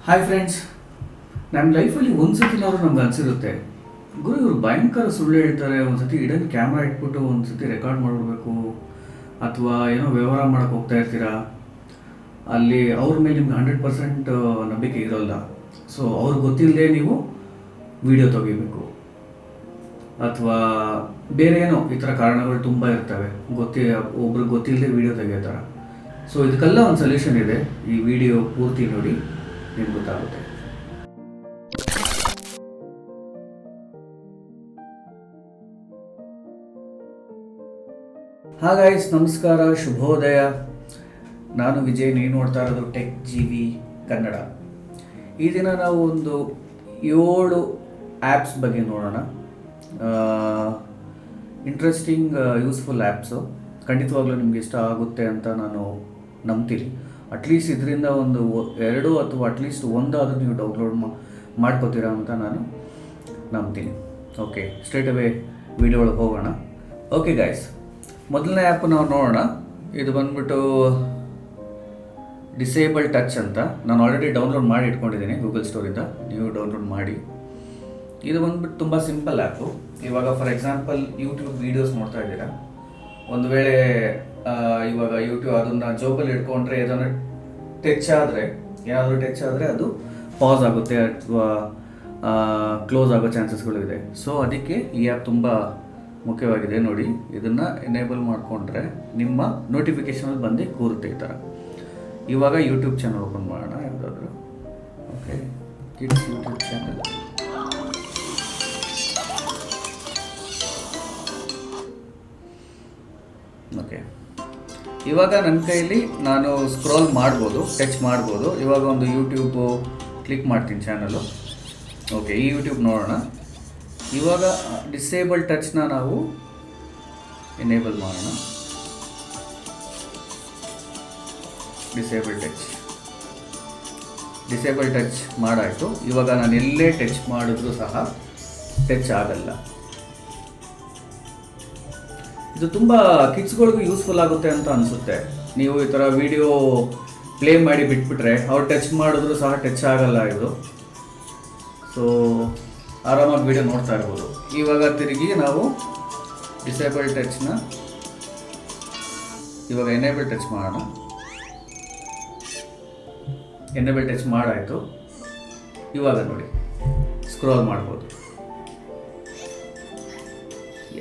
Hi friends, ನಮ್ಮ ಲೈಫಲ್ಲಿ ಒಂದು ಸತಿನಾದ್ರು ನಮ್ಗೆ ಅನಿಸಿರುತ್ತೆ, ಗುರು ಇವರು ಭಯಂಕರ ಸುಳ್ಳು ಹೇಳ್ತಾರೆ. ಒಂದು ಸತಿ ಇಡನ್ ಕ್ಯಾಮ್ರಾ ಇಟ್ಬಿಟ್ಟು ಒಂದು ಸತಿ ರೆಕಾರ್ಡ್ ಮಾಡಿಬಿಡ್ಬೇಕು, ಅಥವಾ ಏನೋ ವ್ಯವಹಾರ ಮಾಡೋಕ್ಕೆ ಹೋಗ್ತಾ ಇರ್ತೀರಾ, ಅಲ್ಲಿ ಅವ್ರ ಮೇಲೆ ನಿಮ್ಗೆ 100% ನಂಬಿಕೆ ಇರೋಲ್ಲ. ಸೊ ಅವ್ರಿಗೆ ಗೊತ್ತಿಲ್ಲದೆ ನೀವು ವಿಡಿಯೋ ತೆಗಿಬೇಕು, ಅಥವಾ ಬೇರೆ ಏನೋ ಈ ಥರ ಕಾರಣಗಳು ತುಂಬ ಇರ್ತವೆ, ಒಬ್ರಿಗೆ ಗೊತ್ತಿಲ್ಲದೆ ವಿಡಿಯೋ ತೆಗಿಯೋ ಥರ. ಸೊ ಇದಕ್ಕೆಲ್ಲ ಒಂದು ಸೊಲ್ಯೂಷನ್ ಇದೆ. ಈ ವಿಡಿಯೋ ಪೂರ್ತಿ ನೋಡಿ, ನಿಮ್ಗೆ ಗೊತ್ತಾಗುತ್ತೆ. ಹಾಗಾಯ್ಸ್, ನಮಸ್ಕಾರ, ಶುಭೋದಯ. ನಾನು ವಿಜಯ್, ನೀವು ನೋಡ್ತಾ ಇರೋದು ಟೆಕ್ ಜಿವಿ ಕನ್ನಡ. ಈ ದಿನ ನಾವು ಒಂದು 7 ಆ್ಯಪ್ಸ್ ಬಗ್ಗೆ ನೋಡೋಣ. Interesting, useful apps. ಖಂಡಿತವಾಗ್ಲೂ ನಿಮ್ಗೆ ಇಷ್ಟ ಆಗುತ್ತೆ ಅಂತ ನಾನು ನಂಬ್ತೀನಿ. ಅಟ್ಲೀಸ್ಟ್ ಇದರಿಂದ ಒಂದು 2 ಅಥವಾ ಅಟ್ಲೀಸ್ಟ್ 1 ಆದರೂ ನೀವು ಡೌನ್ಲೋಡ್ ಮಾಡ್ಕೋತೀರಾ ಅಂತ ನಾನು ನಂಬ್ತೀನಿ. ಓಕೆ, ಸ್ಟ್ರೇಟ್ ಅವೇ ವಿಡಿಯೋ ಒಳಗೆ ಹೋಗೋಣ. ಓಕೆ ಗೈಸ್, ಮೊದಲನೇ ಆ್ಯಪ್ ನಾವು ನೋಡೋಣ. ಇದು ಬಂದ್ಬಿಟ್ಟು ಡಿಸೇಬಲ್ ಟಚ್ ಅಂತ. ನಾನು ಆಲ್ರೆಡಿ ಡೌನ್ಲೋಡ್ ಮಾಡಿ ಇಟ್ಕೊಂಡಿದ್ದೀನಿ ಗೂಗಲ್ ಸ್ಟೋರಿಂದ, ನೀವು ಡೌನ್ಲೋಡ್ ಮಾಡಿ. ಇದು ಬಂದ್ಬಿಟ್ಟು ತುಂಬ ಸಿಂಪಲ್ ಆ್ಯಪು. ಇವಾಗ ಫಾರ್ ಎಕ್ಸಾಂಪಲ್ ಯೂಟ್ಯೂಬ್ ವೀಡಿಯೋಸ್ ನೋಡ್ತಾ ಇದ್ದೀರಾ, ಒಂದು ವೇಳೆ ಇವಾಗ ಯೂಟ್ಯೂಬ್ ಅದನ್ನು ಜೋಬಲ್ಲಿ ಇಟ್ಕೊಂಡ್ರೆ ಏನಾದರೂ ಏನಾದರೂ ಟಚ್ ಆದರೆ ಅದು ಪಾಸ್ ಆಗುತ್ತೆ ಅಥವಾ ಕ್ಲೋಸ್ ಆಗೋ ಚಾನ್ಸಸ್ಗಳು ಇದೆ. ಸೊ ಅದಕ್ಕೆ ಈ ಆ್ಯಪ್ ತುಂಬ ಮುಖ್ಯವಾಗಿದೆ. ನೋಡಿ, ಇದನ್ನು ಎನೇಬಲ್ ಮಾಡಿಕೊಂಡ್ರೆ ನಿಮ್ಮ ನೋಟಿಫಿಕೇಷನಲ್ಲಿ ಬಂದು ಕೂರುತ್ತೆ ಈ ಥರ. ಇವಾಗ ಯೂಟ್ಯೂಬ್ ಚಾನಲ್ ಓಪನ್ ಮಾಡೋಣ ಯಾವುದಾದ್ರೂ. Okay, kids YouTube channel. Okay, ಇವಾಗ ನನ್ನ ಕೈಯಲ್ಲಿ ನಾನು ಸ್ಕ್ರೋಲ್ ಮಾಡ್ಬೋದು, ಟಚ್ ಮಾಡ್ಬೋದು. ಇವಾಗ ಒಂದು ಯೂಟ್ಯೂಬು ಕ್ಲಿಕ್ ಮಾಡ್ತೀನಿ, ಚಾನಲು. ಓಕೆ, ಈ ಯೂಟ್ಯೂಬ್ ನೋಡೋಣ. ಇವಾಗ ಡಿಸೇಬಲ್ ಟಚ್ನ ನಾವು ಎನೇಬಲ್ ಮಾಡೋಣ. ಡಿಸೇಬಲ್ ಟಚ್ ಮಾಡಾಯಿತು. ಇವಾಗ ನಾನು ಎಲ್ಲೇ ಟಚ್ ಮಾಡಿದ್ರೂ ಸಹ ಟಚ್ ಆಗಲ್ಲ. ಇದು ತುಂಬ ಕಿಡ್ಸ್ಗಳಿಗೂ ಯೂಸ್ಫುಲ್ ಆಗುತ್ತೆ ಅಂತ ಅನಿಸುತ್ತೆ. ನೀವು ಈ ಥರ ವಿಡಿಯೋ ಪ್ಲೇ ಮಾಡಿ ಬಿಟ್ಬಿಟ್ರೆ ಅವ್ರು ಟಚ್ ಮಾಡಿದ್ರು ಸಹ ಟಚ್ ಆಗಲ್ಲ ಇದು. ಸೊ ಆರಾಮಾಗಿ ವಿಡಿಯೋ ನೋಡ್ತಾ ಇರ್ಬೋದು. ಇವಾಗ ತಿರುಗಿ ನಾವು ಡಿಸೇಬಲ್ ಟಚ್ನ ಇವಾಗ ಎನೇಬಲ್ ಟಚ್ ಮಾಡೋಣ. ಎನೇಬಲ್ ಟಚ್ ಮಾಡಾಯಿತು. ಇವಾಗ ನೋಡಿ, ಸ್ಕ್ರೋಲ್ ಮಾಡ್ಬೋದು.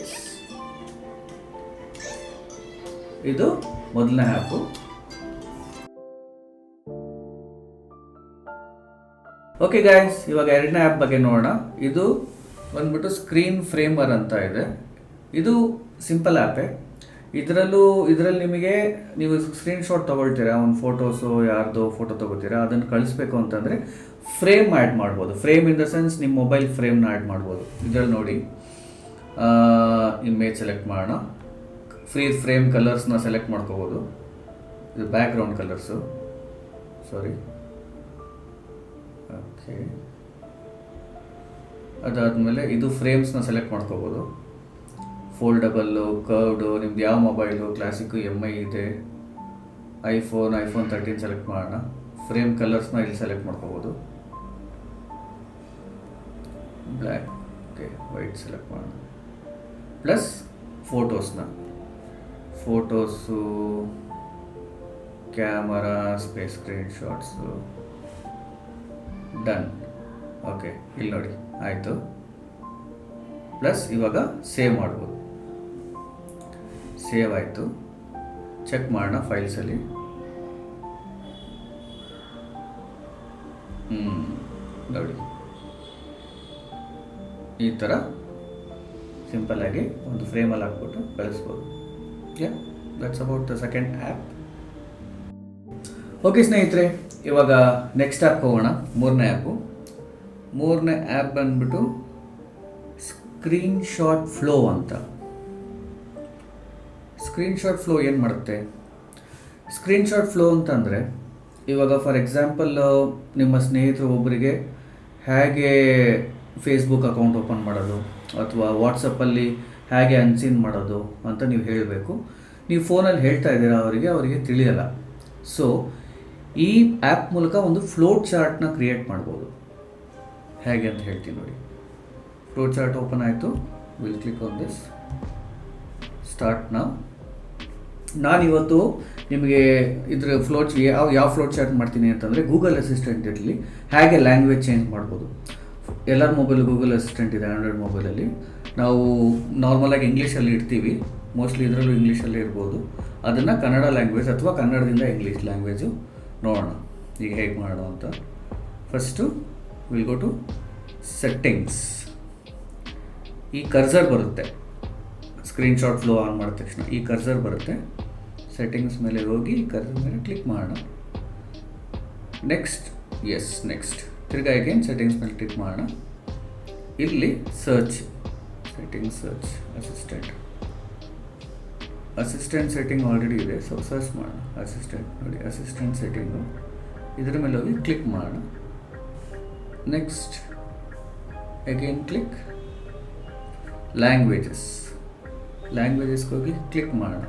ಎಸ್, ಇದು ಮೊದಲನೇ ಆ್ಯಪು. ಓಕೆ ಗಾಯ್ಸ್, ಇವಾಗ ಎರಡನೇ ಆ್ಯಪ್ ಬಗ್ಗೆ ನೋಡೋಣ. ಇದು ಬಂದ್ಬಿಟ್ಟು ಸ್ಕ್ರೀನ್ ಫ್ರೇಮರ್ ಅಂತ ಇದೆ. ಇದು ಸಿಂಪಲ್ ಆ್ಯಪೇ. ಇದರಲ್ಲಿ ನಿಮಗೆ ನೀವು ಸ್ಕ್ರೀನ್ಶಾಟ್ ತೊಗೊಳ್ತೀರಾ, ಒಂದು ಫೋಟೋಸು ಯಾರ್ದೋ ಫೋಟೋ ತೊಗೋತೀರಾ, ಅದನ್ನು ಕಳಿಸ್ಬೇಕು ಅಂತಂದರೆ ಫ್ರೇಮ್ ಆ್ಯಡ್ ಮಾಡ್ಬೋದು. ಫ್ರೇಮ್ ಇನ್ ದ ಸೆನ್ಸ್ ನಿಮ್ಮ ಮೊಬೈಲ್ ಫ್ರೇಮ್ನ ಆ್ಯಡ್ ಮಾಡ್ಬೋದು. ಇದರಲ್ಲಿ ನೋಡಿ, ಇಮೇಜ್ ಸೆಲೆಕ್ಟ್ ಮಾಡೋಣ. ಫ್ರೇಮ್ ಕಲರ್ಸ್ನ ಸೆಲೆಕ್ಟ್ ಮಾಡ್ಕೋಬೋದು. ಇದು ಬ್ಯಾಕ್ಗ್ರೌಂಡ್ ಕಲರ್ಸು, ಸಾರಿ. ಓಕೆ, ಅದಾದಮೇಲೆ ಇದು ಫ್ರೇಮ್ಸ್ನ ಸೆಲೆಕ್ಟ್ ಮಾಡ್ಕೋಬೋದು. ಫೋಲ್ಡಬಲ್ಲು, ಕರ್ವ್ಡು, ನಿಮ್ದು ಯಾವ ಮೊಬೈಲು, ಕ್ಲಾಸಿಕ್ಕು, MI ಇದೆ, ಐಫೋನ್ 13 ಸೆಲೆಕ್ಟ್ ಮಾಡೋಣ. ಫ್ರೇಮ್ ಕಲರ್ಸ್ನ ಇಲ್ಲಿ ಸೆಲೆಕ್ಟ್ ಮಾಡ್ಕೋಬೋದು. ಬ್ಲ್ಯಾಕ್, ಓಕೆ, ವೈಟ್ ಸೆಲೆಕ್ಟ್ ಮಾಡೋಣ. Plus photos, camera, space, screenshots, done. Okay, ಇಲ್ಲಿ ನೋಡಿ ಆಯಿತು. ಪ್ಲಸ್ ಇವಾಗ ಸೇವ್ ಮಾಡ್ಬೋದು. ಸೇವ್ ಆಯಿತು. ಚೆಕ್ ಮಾಡೋಣ ಫೈಲ್ಸಲ್ಲಿ. ನೋಡಿ, ಈ ಥರ ಸಿಂಪಲ್ಲಾಗಿ ಒಂದು ಫ್ರೇಮಲ್ಲಿ ಹಾಕ್ಬಿಟ್ಟು ಕಳಿಸ್ಬೋದು. That's about the second app. Okay ಸ್ನೇಹಿತರೆ, ಇವಾಗ ನೆಕ್ಸ್ಟ್ ಆ್ಯಪ್ ಹೋಗೋಣ. ಮೂರನೇ ಆ್ಯಪ್ ಬಂದ್ಬಿಟ್ಟು ಸ್ಕ್ರೀನ್ಶಾಟ್ ಫ್ಲೋ ಅಂತ. ಸ್ಕ್ರೀನ್ಶಾಟ್ ಫ್ಲೋ ಏನು ಮಾಡುತ್ತೆ? ಸ್ಕ್ರೀನ್ಶಾಟ್ ಫ್ಲೋ ಅಂತಂದರೆ, ಇವಾಗ ಫಾರ್ ಎಕ್ಸಾಂಪಲ್ ನಿಮ್ಮ ಸ್ನೇಹಿತರು ಒಬ್ಬರಿಗೆ ಹೇಗೆ ಫೇಸ್ಬುಕ್ ಅಕೌಂಟ್ ಓಪನ್ ಮಾಡೋದು ಅಥವಾ ವಾಟ್ಸಪ್ಪಲ್ಲಿ ಹೇಗೆ ಅನ್ಸೀನ್ ಮಾಡೋದು ಅಂತ ನೀವು ಹೇಳಬೇಕು. ನೀವು ಫೋನಲ್ಲಿ ಹೇಳ್ತಾ ಇದ್ದೀರಾ, ಅವರಿಗೆ ತಿಳಿಯಲ್ಲ. ಸೊ ಈ ಆ್ಯಪ್ ಮೂಲಕ ಒಂದು ಫ್ಲೋಟ್ ಚಾರ್ಟ್ನ ಕ್ರಿಯೇಟ್ ಮಾಡ್ಬೋದು. ಹೇಗೆ ಅಂತ ಹೇಳ್ತೀನಿ ನೋಡಿ. ಫ್ಲೋಟ್ ಚಾರ್ಟ್ ಓಪನ್ ಆಯಿತು. Will click on this, start ನಾವು. ನಾನಿವತ್ತು ನಿಮಗೆ ಇದರ ಫ್ಲೋಟ್ ಯಾವ ಫ್ಲೋಟ್ ಚಾರ್ಟ್ ಮಾಡ್ತೀನಿ ಅಂತಂದರೆ, ಗೂಗಲ್ ಅಸಿಸ್ಟೆಂಟ್ ಇರಲಿ ಹೇಗೆ ಲ್ಯಾಂಗ್ವೇಜ್ ಚೇಂಜ್ ಮಾಡ್ಬೋದು. ಎಲ್ಲರ ಮೊಬೈಲು ಗೂಗಲ್ ಅಸಿಸ್ಟೆಂಟ್ ಇದೆ ಆಂಡ್ರಾಯ್ಡ್ ಮೊಬೈಲಲ್ಲಿ. ನಾವು ನಾರ್ಮಲಾಗಿ ಇಂಗ್ಲೀಷಲ್ಲಿ ಇಡ್ತೀವಿ, ಮೋಸ್ಟ್ಲಿ ಇದರಲ್ಲೂ ಇಂಗ್ಲೀಷಲ್ಲೇ ಇರ್ಬೋದು. ಅದನ್ನು ಕನ್ನಡ ಲ್ಯಾಂಗ್ವೇಜ್ ಅಥವಾ ಕನ್ನಡದಿಂದ ಇಂಗ್ಲೀಷ್ ಲ್ಯಾಂಗ್ವೇಜು ನೋಡೋಣ ಈಗ ಹೇಗೆ ಮಾಡೋಣ ಅಂತ. First will go to settings. ಈ ಕರ್ಸರ್ ಬರುತ್ತೆ, ಸ್ಕ್ರೀನ್ಶಾಟ್ ಫ್ಲೋ ಆನ್ ಮಾಡಿದ ತಕ್ಷಣ ಈ ಕರ್ಸರ್ ಬರುತ್ತೆ. ಸೆಟ್ಟಿಂಗ್ಸ್ ಮೇಲೆ ಹೋಗಿ ಈ ಕರ್ಸರ್ ಮೇಲೆ ಕ್ಲಿಕ್ ಮಾಡೋಣ. Next, yes next. ತಿರ್ಗಾ ಅಗೇನ್ ಸೆಟ್ಟಿಂಗ್ಸ್ ಮೇಲೆ ಕ್ಲಿಕ್ ಮಾಡೋಣ. ಇಲ್ಲಿ search, settings search assistant setting already ಇದೆ, ಸೊ ಸರ್ಚ್ ಮಾಡೋಣ ಅಸಿಸ್ಟೆಂಟ್. ನೋಡಿ ಅಸಿಸ್ಟೆಂಟ್ ಸೆಟ್ಟಿಂಗು, ಇದರ ಮೇಲೆ ಹೋಗಿ ಕ್ಲಿಕ್ ಮಾಡೋಣ. ನೆಕ್ಸ್ಟ್ ಅಗೇನ್ ಕ್ಲಿಕ್ ಲ್ಯಾಂಗ್ವೇಜಸ್ಗೆ ಹೋಗಿ ಕ್ಲಿಕ್ ಮಾಡೋಣ.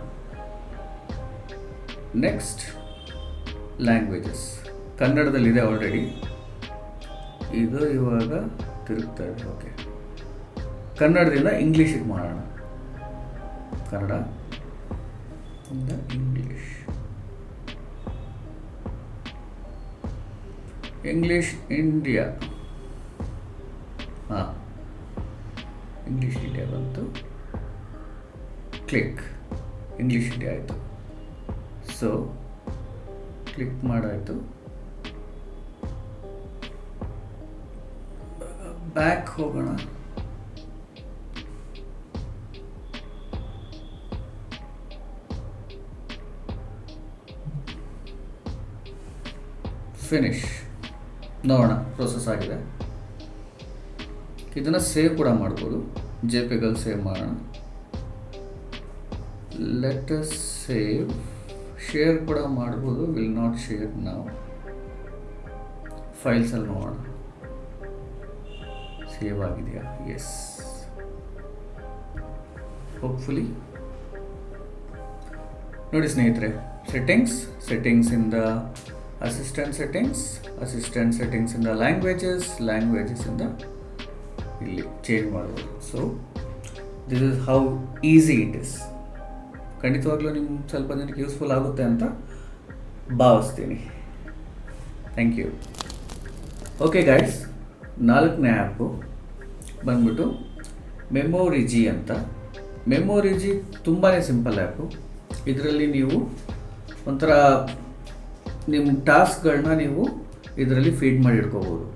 ನೆಕ್ಸ್ಟ್ ಲ್ಯಾಂಗ್ವೇಜಸ್ ಕನ್ನಡದಲ್ಲಿದೆ ಆಲ್ರೆಡಿ, ಇದು ಇವಾಗ ತಿರುಗ್ತಾ ಇದೆ. ಓಕೆ, ಕನ್ನಡದಿಂದ ಇಂಗ್ಲೀಷಿಗೆ ಮಾಡೋಣ. ಕನ್ನಡ ಇಂದ ಇಂಗ್ಲೀಷ್ ಇಂಡಿಯಾ. ಹಾಂ, ಇಂಗ್ಲೀಷ್ ಇಂಡಿಯಾ ಬಂತು. ಕ್ಲಿಕ್, ಇಂಗ್ಲೀಷ್ ಇಂಡಿಯಾ ಆಯಿತು. ಸೊ ಕ್ಲಿಕ್ ಮಾಡಾಯಿತು. ಬ್ಯಾಕ್ ಹೋಗೋಣ. ಫಿನಿಶ್. ನೋಡೋಣ ಪ್ರೋಸೆಸ್ ಆಗಿದೆ. ಇದನ್ನು ಸೇವ್ ಕೂಡ ಮಾಡ್ಬೋದು, JPEG-ಅಲ್ಲಿ ಸೇವ್ ಮಾಡೋಣ. Let us save. ಶೇರ್ ಕೂಡ ಮಾಡ್ಬೋದು, ವಿಲ್ ನಾಟ್ ಶೇರ್ ನಾವು. ಫೈಲ್ಸಲ್ಲಿ ನೋಡೋಣ ಸೇವ್ ಆಗಿದೆಯಾ. Yes, hopefully. ನೋಡಿ ಸ್ನೇಹಿತರೆ, ಸೆಟ್ಟಿಂಗ್ಸಿಂದ ಅಸಿಸ್ಟೆಂಟ್ ಸೆಟ್ಟಿಂಗ್ಸಿಂದ ಲ್ಯಾಂಗ್ವೇಜಸ್ಸಿಂದ ಇಲ್ಲಿ ಚೇಂಜ್ ಮಾಡ್ಬೋದು. So this is how easy it is. ಖಂಡಿತವಾಗ್ಲೂ ನಿಮ್ಗೆ ಸ್ವಲ್ಪ ಜನಕ್ಕೆ ಯೂಸ್ಫುಲ್ ಆಗುತ್ತೆ ಅಂತ ಭಾವಿಸ್ತೀನಿ. Thank you. ಓಕೆ ಗೈಸ್, 4ನೇ ಆ್ಯಪು ಬಂದ್ಬಿಟ್ಟು ಮೆಮೊರಿಜಿ ಅಂತ. ಮೆಮೊರಿಜಿ ತುಂಬಾ ಸಿಂಪಲ್ ಆ್ಯಪು. ಇದರಲ್ಲಿ ನೀವು ಒಂಥರ ನಿಮ್ಮ ಟಾಸ್ಕ್ಗಳನ್ನ ನೀವು ಇದರಲ್ಲಿ ಫೀಡ್ ಮಾಡಿ ಇಟ್ಕೋಬೋದು.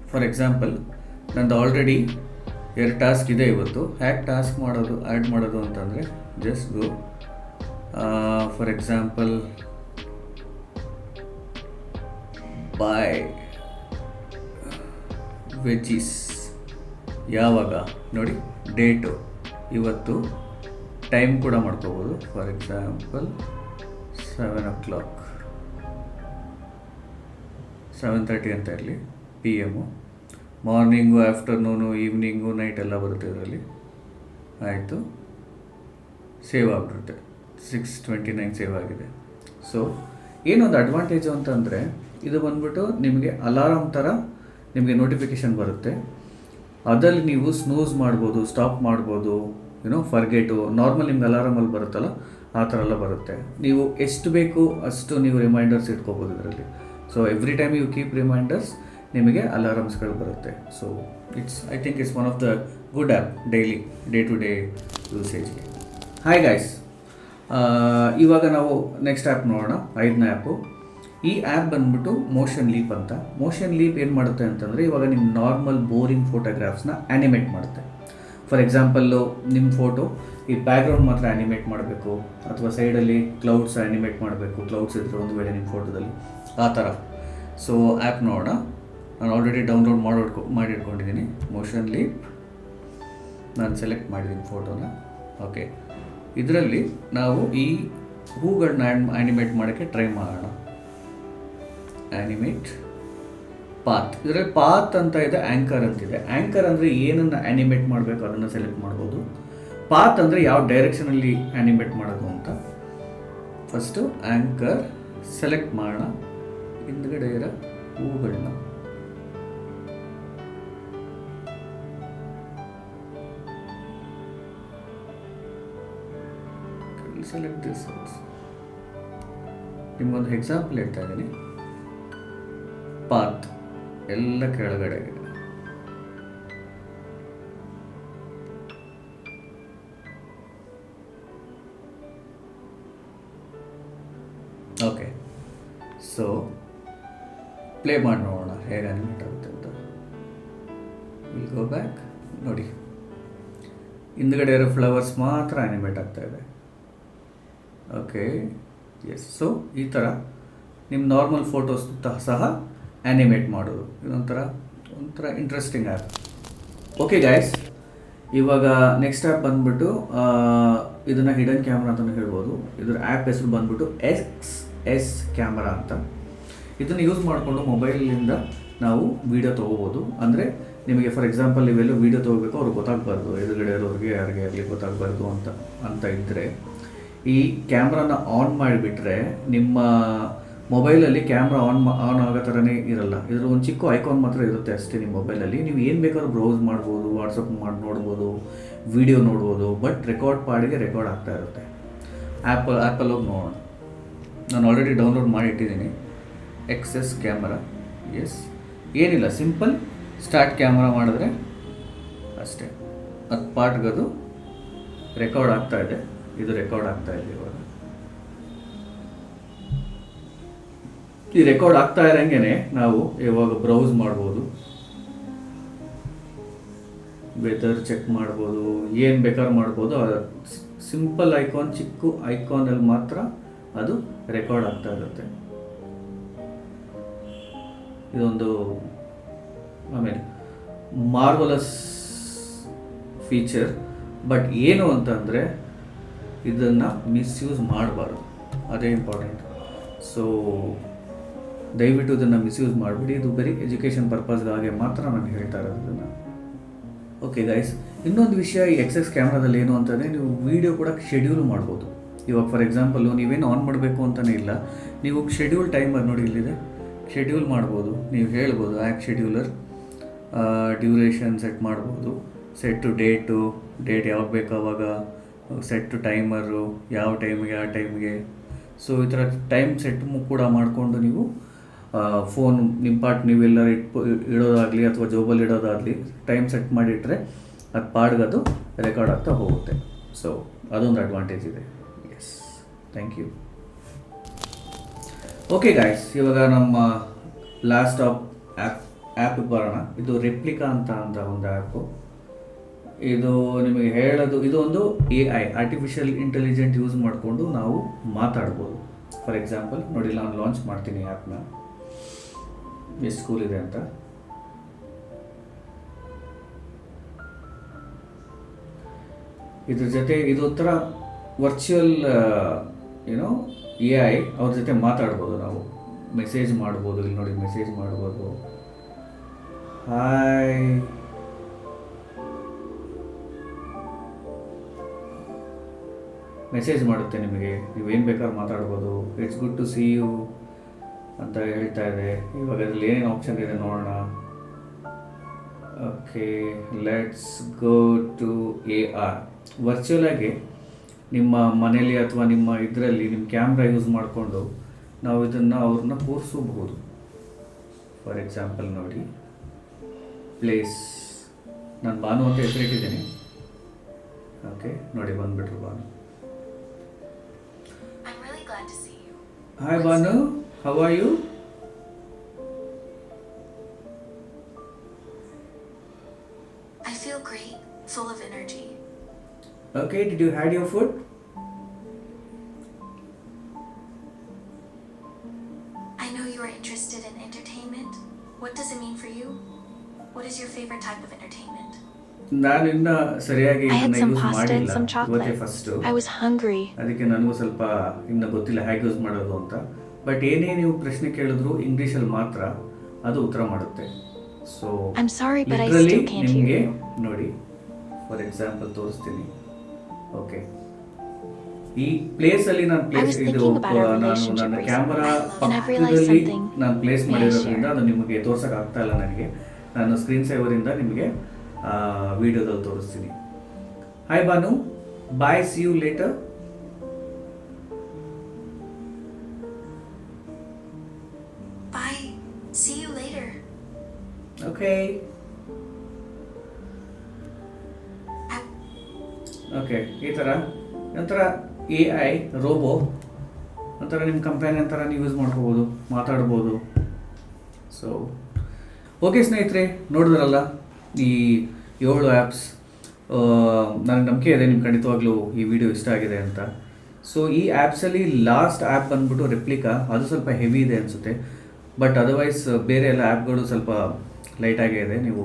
ಫಾರ್ ಎಕ್ಸಾಂಪಲ್, ನಂದು ಆಲ್ರೆಡಿ 2 ಟಾಸ್ಕ್ ಇದೆ ಇವತ್ತು. ಹ್ಯಾಕ್ ಟಾಸ್ಕ್ ಆ್ಯಡ್ ಮಾಡೋದು ಅಂತಂದರೆ just go. For example, by veggies. ಯಾವಾಗ ನೋಡಿ, ಡೇಟು ಇವತ್ತು, ಟೈಮ್ ಕೂಡ ಮಾಡ್ಕೋಬೋದು. ಫಾರ್ ಎಕ್ಸಾಂಪಲ್ 7 o'clock, 7:30 ಅಂತ ಇರಲಿ, PM. Morning, afternoon, evening, night ಎಲ್ಲ ಬರುತ್ತೆ ಇದರಲ್ಲಿ. ಆಯಿತು, ಸೇವ್ ಆಗಿಬಿಡುತ್ತೆ. 6:29 ಸೇವ್ ಆಗಿದೆ. ಸೊ ಏನೊಂದು ಅಡ್ವಾಂಟೇಜು ಅಂತಂದರೆ, ಇದು ಬಂದ್ಬಿಟ್ಟು ನಿಮಗೆ ಅಲಾರಾಮ್ ಥರ ನಿಮಗೆ ನೋಟಿಫಿಕೇಷನ್ ಬರುತ್ತೆ. ಅದರಲ್ಲಿ ನೀವು ಸ್ನೂಸ್ ಮಾಡ್ಬೋದು, ಸ್ಟಾಪ್ ಮಾಡ್ಬೋದು, ಫರ್ಗೆಟು. ನಾರ್ಮಲ್ ನಿಮ್ಗೆ ಅಲಾರಾಮಲ್ಲಿ ಬರುತ್ತಲ್ಲ, ಆ ಥರ ಎಲ್ಲ ಬರುತ್ತೆ. ನೀವು ಎಷ್ಟು ಬೇಕು ಅಷ್ಟು ನೀವು ರಿಮೈಂಡರ್ಸ್ ಇಟ್ಕೋಬೋದು ಇದರಲ್ಲಿ. So every time you keep reminders, ನಿಮಗೆ ಅಲಾರಮ್ಸ್ಗಳು ಬರುತ್ತೆ. So I think it's one of the good app day to day ಯೂಸೇಜ್ಗೆ. ಹಾಯ್ ಗೈಸ್, ಇವಾಗ ನಾವು ನೆಕ್ಸ್ಟ್ ಆ್ಯಪ್ ನೋಡೋಣ, 5ನೇ ಆ್ಯಪು. ಈ ಆ್ಯಪ್ ಬಂದ್ಬಿಟ್ಟು ಮೋಷನ್ ಲೀಪ್ ಅಂತ. ಮೋಷನ್ ಲೀಪ್ ಏನು ಮಾಡುತ್ತೆ ಅಂತಂದರೆ, ಇವಾಗ ನಿಮ್ಮ ನಾರ್ಮಲ್ ಬೋರಿಂಗ್ ಫೋಟೋಗ್ರಾಫ್ಸ್ನ ಆ್ಯನಿಮೇಟ್ ಮಾಡುತ್ತೆ. ಫಾರ್ ಎಕ್ಸಾಂಪಲ್ಲು, ನಿಮ್ಮ ಫೋಟೋ ಈ ಬ್ಯಾಕ್ಗ್ರೌಂಡ್ ಮಾತ್ರ ಆ್ಯನಿಮೇಟ್ ಮಾಡಬೇಕು, ಅಥವಾ ಸೈಡಲ್ಲಿ ಕ್ಲೌಡ್ಸ್ ಆ್ಯನಿಮೇಟ್ ಮಾಡಬೇಕು, ಕ್ಲೌಡ್ಸ್ ಇದ್ದರೆ ಒಂದು ವೇಳೆ ನಿಮ್ಮ ಫೋಟೋದಲ್ಲಿ, ಆ ಥರ. ಸೊ ಆ್ಯಪ್ ನೋಡೋಣ. ನಾನು ಆಲ್ರೆಡಿ ಡೌನ್ಲೋಡ್ ಮಾಡಿಟ್ಕೊಂಡಿದ್ದೀನಿ ಮೋಷನ್ ಲೀಪ್. ನಾನು ಸೆಲೆಕ್ಟ್ ಮಾಡಿದ್ದೀನಿ ಫೋಟೋನ. ಓಕೆ, ಇದರಲ್ಲಿ ನಾವು ಈ ಹೂಗಳನ್ನ ಆ್ಯನಿಮೇಟ್ ಮಾಡೋಕ್ಕೆ ಟ್ರೈ ಮಾಡೋಣ. Animate path. ಇದರಲ್ಲಿ ಪಾತ್ ಅಂತ ಇದೆ, ಆ್ಯಂಕರ್ ಅಂತಿದೆ. ಆ್ಯಂಕರ್ ಅಂದರೆ ಏನನ್ನು ಆ್ಯನಿಮೇಟ್ ಮಾಡಬೇಕು ಅದನ್ನು ಸೆಲೆಕ್ಟ್ ಮಾಡ್ಬೋದು. ಪಾತ್ ಅಂದರೆ ಯಾವ ಡೈರೆಕ್ಷನಲ್ಲಿ ಆ್ಯನಿಮೇಟ್ ಮಾಡೋದು ಅಂತ. ಫಸ್ಟು ಆ್ಯಂಕರ್ ಸೆಲೆಕ್ಟ್ ಮಾಡೋಣ ಹಿಂದ್ಗಡೆ ಇರೋ ಹೂಗಳನ್ನ. Select this also. ನಿಮ್ಗೊಂದು ಎಕ್ಸಾಂಪಲ್ ಹೇಳ್ತಾ ಇದ್ದೀನಿ. ಪಾತ್ ಎಲ್ಲ ಕೆಳಗಡೆಗೆ. ಓಕೆ, ಸೊ ಪ್ಲೇ ಮಾಡಿ ನೋಡೋಣ ಹೇಗೆ ಅನಿಮೇಟ್ ಆಗುತ್ತೆ ಅಂತ. Will go back. ನೋಡಿ, ಹಿಂದ್ಗಡೆ ಇರೋ ಫ್ಲವರ್ಸ್ ಮಾತ್ರ ಅನಿಮೇಟ್ ಆಗ್ತಾ ಇದೆ. Okay, S. ಸೊ ಈ ಥರ ನಿಮ್ಮ ನಾರ್ಮಲ್ ಫೋಟೋಸ್ ಸಹ ಆ್ಯನಿಮೇಟ್ ಮಾಡೋದು ಒಂಥರ ಇಂಟ್ರೆಸ್ಟಿಂಗ್ ಆ್ಯಪ್. ಓಕೆ ಗೈಸ್, ಇವಾಗ ನೆಕ್ಸ್ಟ್ ಆ್ಯಪ್ ಬಂದ್ಬಿಟ್ಟು ಇದನ್ನು ಹಿಡನ್ ಕ್ಯಾಮ್ರಾ ಅಂತಲೂ ಹೇಳ್ಬೋದು. ಇದರ ಆ್ಯಪ್ ಹೆಸರು ಬಂದ್ಬಿಟ್ಟು XS ಕ್ಯಾಮ್ರಾ ಅಂತ. ಇದನ್ನು ಯೂಸ್ ಮಾಡಿಕೊಂಡು ಮೊಬೈಲಿಂದ ನಾವು ವೀಡಿಯೋ ತೊಗೋಬೋದು. ಅಂದರೆ ನಿಮಗೆ ಫಾರ್ ಎಕ್ಸಾಂಪಲ್ ನೀವೆಲ್ಲೂ ವೀಡಿಯೋ ತೊಗೋಬೇಕು, ಅವ್ರಿಗೆ ಗೊತ್ತಾಗಬಾರ್ದು, ಎದುರುಗಡೆ ಇರೋರಿಗೆ ಯಾರಿಗೆ ಆಗಲಿ ಗೊತ್ತಾಗಬಾರ್ದು ಅಂತ ಇದ್ದರೆ ಈ ಕ್ಯಾಮ್ರಾನ ಆನ್ ಮಾಡಿಬಿಟ್ರೆ ನಿಮ್ಮ ಮೊಬೈಲಲ್ಲಿ ಕ್ಯಾಮ್ರಾ ಆನ್ ಆಗೋ ಥರನೇ ಇರಲ್ಲ. ಇದರ ಒಂದು ಚಿಕ್ಕ ಐಕಾನ್ ಮಾತ್ರ ಇರುತ್ತೆ ಅಷ್ಟೇ ನಿಮ್ಮ ಮೊಬೈಲಲ್ಲಿ. ನೀವು ಏನು ಬೇಕಾದ್ರೂ ಬ್ರೌಸ್ ಮಾಡ್ಬೋದು, ವಾಟ್ಸಪ್ ಮಾಡಿ ನೋಡ್ಬೋದು, ವಿಡಿಯೋ ನೋಡ್ಬೋದು. ಬಟ್ ರೆಕಾರ್ಡ್ ರೆಕಾರ್ಡ್ ಆಗ್ತಾ ಇರುತ್ತೆ. ಆ್ಯಪಲ್ಲಿ ಹೋಗಿ ನೋಡೋಣ. ನಾನು ಆಲ್ರೆಡಿ ಡೌನ್ಲೋಡ್ ಮಾಡಿ ಇಟ್ಟಿದ್ದೀನಿ XS ಕ್ಯಾಮ್ರಾ. ಎಸ್, ಏನಿಲ್ಲ, ಸಿಂಪಲ್ ಸ್ಟಾರ್ಟ್ ಕ್ಯಾಮ್ರಾ ಮಾಡಿದ್ರೆ ಅಷ್ಟೇ, ಅದು ಪಾರ್ಟ್ಗದು ರೆಕಾರ್ಡ್ ಆಗ್ತಾ ಇದೆ. ಇದು ರೆಕಾರ್ಡ್ ಆಗ್ತಾ ಇದೆ. ಇವಾಗ ಈ ರೆಕಾರ್ಡ್ ಆಗ್ತಾ ಇರೋಂಗೆ ನಾವು ಇವಾಗ ಬ್ರೌಸ್ ಮಾಡ್ಬೋದು, ವೆದರ್ ಚೆಕ್ ಮಾಡ್ಬೋದು, ಏನು ಬೇಕಾದ್ರೂ ಮಾಡ್ಬೋದು. ಸಿಂಪಲ್ ಐಕಾನ್, ಚಿಕ್ಕ ಐಕಾನಲ್ಲಿ ಮಾತ್ರ ಅದು ರೆಕಾರ್ಡ್ ಆಗ್ತಾ ಇರುತ್ತೆ. ಇದೊಂದು ಆಮೇಲೆ ಮಾರ್ವಲಸ್ ಫೀಚರ್. ಬಟ್ ಏನು ಅಂತಂದರೆ ಇದನ್ನು ಮಿಸ್ಯೂಸ್ ಮಾಡಬಾರ್ದು, ಅದೇ ಇಂಪಾರ್ಟೆಂಟ್. ಸೊ ದಯವಿಟ್ಟು ಇದನ್ನು ಮಿಸ್ಯೂಸ್ ಮಾಡಿಬಿಡಿ. ಇದು ಬರೀ ಎಜುಕೇಷನ್ ಪರ್ಪಸ್ಗಾಗೆ ಮಾತ್ರ ನಾನು ಹೇಳ್ತಾ ಇರೋದು ಇದನ್ನು. ಓಕೆ ಗೈಸ್, ಇನ್ನೊಂದು ವಿಷಯ ಈ XS ಕ್ಯಾಮ್ರಾದಲ್ಲಿ ಏನು ಅಂತಂದರೆ ನೀವು ವೀಡಿಯೋ ಕೂಡ ಶೆಡ್ಯೂಲ್ ಮಾಡ್ಬೋದು. ಇವಾಗ ಫಾರ್ ಎಕ್ಸಾಂಪಲ್ಲು ನೀವೇನು ಆನ್ ಮಾಡಬೇಕು ಅಂತಲೇ ಇಲ್ಲ, ನೀವು ಶೆಡ್ಯೂಲ್ ಟೈಮರ್ ನೋಡಿ ಇಲ್ಲಿದೆ, ಶೆಡ್ಯೂಲ್ ಮಾಡ್ಬೋದು. ನೀವು ಹೇಳ್ಬೋದು ಆ್ಯಪ್ ಶೆಡ್ಯೂಲರ್, ಡ್ಯೂರೇಷನ್ ಸೆಟ್ ಮಾಡ್ಬೋದು, ಸೆಟ್ ಟು ಡೇಟ್ ಯಾವಾಗ ಬೇಕು ಅವಾಗ, ಸೆಟ್ ಟು ಟೈಮರು ಯಾವ ಟೈಮ್ಗೆ. ಸೊ ಈ ಥರ ಟೈಮ್ ಸೆಟ್ ಕೂಡ ಮಾಡಿಕೊಂಡು ನೀವು ಫೋನ್ ನಿಮ್ಮ ಪಾಟ್ ನೀವೆಲ್ಲ ಇಡೋದಾಗಲಿ ಅಥವಾ ಜೋಬಲ್ಲಿ ಇಡೋದಾಗಲಿ ಟೈಮ್ ಸೆಟ್ ಮಾಡಿಟ್ರೆ ಅದು ಪಾಡ್ಗದು ರೆಕಾರ್ಡ್ ಆಗ್ತಾ ಹೋಗುತ್ತೆ. ಸೊ ಅದೊಂದು ಅಡ್ವಾಂಟೇಜ್ ಇದೆ. Yes, thank you. Okay guys, ಇವಾಗ ನಮ್ಮ ಲಾಸ್ಟ್ ಆ್ಯಪಿಗೆ ಬರೋಣ. ಇದು ರೆಪ್ಲಿಕಾ ಅಂತ ಒಂದು ಆ್ಯಪು. ಇದು ನಿಮಗೆ ಹೇಳೋದು, ಇದು ಒಂದು AI ಆರ್ಟಿಫಿಷಿಯಲ್ ಇಂಟೆಲಿಜೆಂಟ್ ಯೂಸ್ ಮಾಡಿಕೊಂಡು ನಾವು ಮಾತಾಡ್ಬೋದು. ಫಾರ್ ಎಕ್ಸಾಂಪಲ್ ನೋಡಿ, ನಾನು ಲಾಂಚ್ ಮಾಡ್ತೀನಿ ಆ್ಯಪ್ನ, ಎಷ್ಟು ಕೂಲ್ ಇದೆ ಅಂತ. ಇದ್ರ ಜೊತೆ ಇದು ಒಂಥರ ವರ್ಚುವಲ್ AI, ಅವ್ರ ಜೊತೆ ಮಾತಾಡ್ಬೋದು ನಾವು, ಮೆಸೇಜ್ ಮಾಡ್ಬೋದು. ಇಲ್ಲಿ ನೋಡಿ, ಮೆಸೇಜ್ ಮಾಡ್ಬೋದು. ಹಾಯ್, ಮೆಸೇಜ್ ಮಾಡುತ್ತೆ ನಿಮಗೆ, ನೀವೇನು ಬೇಕಾದ್ರೂ ಮಾತಾಡ್ಬೋದು. It's good to see you ಅಂತ ಹೇಳ್ತಾ ಇದೆ. ಇವಾಗ ಅದರಲ್ಲಿ ಏನೇನು ಆಪ್ಷನ್ ಇದೆ ನೋಡೋಣ. Okay, let's go to AR. ವರ್ಚುವಲಾಗಿ ನಿಮ್ಮ ಮನೇಲಿ ಅಥವಾ ನಿಮ್ಮ ಇದರಲ್ಲಿ ನಿಮ್ಮ ಕ್ಯಾಮ್ರಾ ಯೂಸ್ ಮಾಡಿಕೊಂಡು ನಾವು ಇದನ್ನು ಅವ್ರನ್ನ ಕೂರಿಸಬಹುದು. ಫಾರ್ ಎಕ್ಸಾಂಪಲ್ ನೋಡಿ, ಪ್ಲೇಸ್, ನಾನು ಭಾನು ಅಂತ ಹೆಸರಿಟ್ಟಿದ್ದೀನಿ. ಓಕೆ ನೋಡಿ, ಬಂದುಬಿಟ್ರು Bhanu. Hi Bhanu, how are you? I feel great, full of energy. Okay, did you had your food? I know you are interested in entertainment. What does it mean for you? What is your favorite type of entertainment? ನಾನು ಇನ್ನ ಸರಿಯಾಗಿ I had ಇದನ್ನ some use pasta and ಮಾಡಿಲ್ಲ. some ಇವತ್ತೇ chocolate. First, I was hungry. ಅದಕ್ಕೆ ನನಗೂ ಸ್ವಲ್ಪ ಇನ್ನು ಗೊತ್ತಿಲ್ಲ ಹೇಗೆ ಯೂಸ್ ಮಾಡೋದು ಅಂತ. ಬಟ್ ಏನೇ ನೀವು ಪ್ರಶ್ನೆ ಕೇಳಿದ್ರು ಇಂಗ್ಲೀಷಲ್ಲಿ ಮಾತ್ರ ಅದು ಉತ್ತರ ಮಾಡುತ್ತೆ. So I'm sorry, but I literally still can't hear ನಿಮಗೆ you. ನೋಡಿ, ಫಾರ್ ಎಕ್ಸಾಂಪಲ್ ತೋರಿಸ್ತೀನಿ. ಓಕೆ, ಈ ಪ್ಲೇಸಲ್ಲಿ ನಾನು I ಪ್ಲೇಸ್ was ಇದು thinking about our ನಾನು relationship ನನ್ನ recently, camera and I've realized ಪಕ್ಕದಲ್ಲಿ something. ನಾನು ಪ್ಲೇಸ್ May I ಮಾಡಿರೋದ್ರಿಂದ share? ಅದು ನಿಮಗೆ ತೋರ್ಸೋಕೆ ಆಗ್ತಾ ಇಲ್ಲ ನನಗೆ. ನಾನು ಸ್ಕ್ರೀನ್ ಸೇವರಿಂದ ನಿಮಗೆ ವಿಡಿಯೋದಲ್ಲಿ ತೋರಿಸ್ತೀನಿ. Hi Banu, bye, see you later. Bye. See you later. Okay okay, ಈ ಥರ ಒಂಥರ AI ರೋಬೋ ಒಂಥರ ನಿಮ್ಮ ಕಂಪ್ಯಾನಿಯನ್ ಥರ ನೀವು ಯೂಸ್ ಮಾಡ್ಕೋಬೋದು, ಮಾತಾಡ್ಬೋದು. ಸೊ ಓಕೆ ಸ್ನೇಹಿತರೆ, ನೋಡಿದ್ರಲ್ಲ ಈ 7 ಆ್ಯಪ್ಸ್. ನನಗೆ ನಂಬಿಕೆ ಇದೆ ನಿಮ್ಗೆ ಖಂಡಿತವಾಗ್ಲೂ ಈ ವಿಡಿಯೋ ಇಷ್ಟ ಆಗಿದೆ ಅಂತ. ಸೊ ಈ ಆ್ಯಪ್ಸಲ್ಲಿ ಲಾಸ್ಟ್ ಆ್ಯಪ್ ಬಂದ್ಬಿಟ್ಟು ರೆಪ್ಲಿಕಾ, ಅದು ಸ್ವಲ್ಪ ಹೆವಿ ಇದೆ ಅನಿಸುತ್ತೆ. ಬಟ್ ಅದರ್ವೈಸ್ ಬೇರೆ ಎಲ್ಲ ಆ್ಯಪ್ಗಳು ಸ್ವಲ್ಪ ಲೈಟಾಗೇ ಇದೆ. ನೀವು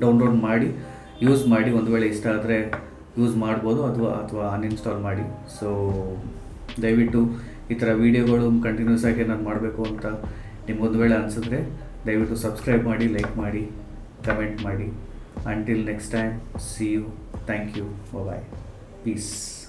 ಡೌನ್ಲೋಡ್ ಮಾಡಿ ಯೂಸ್ ಮಾಡಿ, ಒಂದು ವೇಳೆ ಇಷ್ಟ ಆದರೆ ಯೂಸ್ ಮಾಡ್ಬೋದು, ಅಥವಾ ಅನ್ಇನ್ಸ್ಟಾಲ್ ಮಾಡಿ. ಸೊ ದಯವಿಟ್ಟು ಈ ಥರ ವೀಡಿಯೋಗಳು ಕಂಟಿನ್ಯೂಸ್ ಆಗಿ ನಾನು ಮಾಡಬೇಕು ಅಂತ ನಿಮ್ಗೊಂದು ವೇಳೆ ಅನಿಸಿದ್ರೆ ದಯವಿಟ್ಟು ಸಬ್ಸ್ಕ್ರೈಬ್ ಮಾಡಿ, ಲೈಕ್ ಮಾಡಿ, ಕಮೆಂಟ್ ಮಾಡಿ. Until next time, see you. Thank you. Bye-bye. Peace.